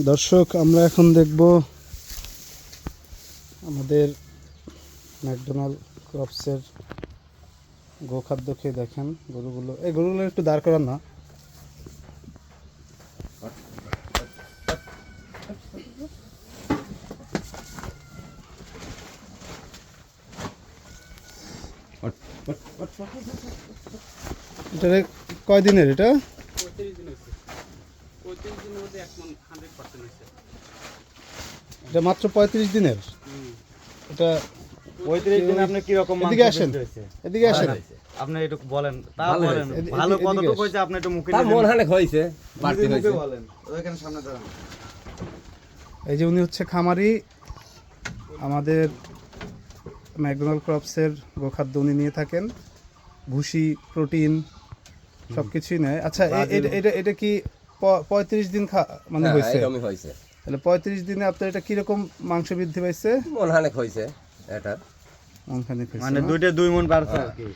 দর্শক, আমরা এখন দেখব আমাদের ম্যাকডোনাল্ড ক্রপসের গোখাদ্য খেয়ে। দেখেন গরুগুলো, এই গরুগুলো একটু দাঁড় করান না। এটা কয় দিনের? এটা 35 দিন হয়েছে। 35 দিনের মধ্যে এখন 100% হয়েছে। এটা মাত্র 35 দিনের। এটা 35 দিনে আপনি কি রকম এদিকে আসেন, এদিকে আসেন। আপনি একটু বলেন, তা বলেন ভালো কতটুকু হইছে আপনি একটু মুখে তা মন হানে হইছে, বাড়তি মুখে হইছে। বলেন। ওইখানে সামনে দাঁড়ান। এই যে উনি হচ্ছে খামারি, আমাদের ম্যাকডোনাল্ড ক্রপসের গোখাদ্য উনি নিয়ে থাকেন। ভুসি, প্রোটিন সব কিছুই নেয়। আচ্ছা, এটা এটা কি 35 দিন মানে হ্যাঁ, হয়েছে? এরকমই হইছে। তাহলে 35 দিনে আপনার এটা কিরকম মাংস বৃদ্ধি পাইছে? মন হানে হইছে এটা। মনখানে হয়েছে মানে না? দুইটা 2 মণ বাড়ছে আর কি।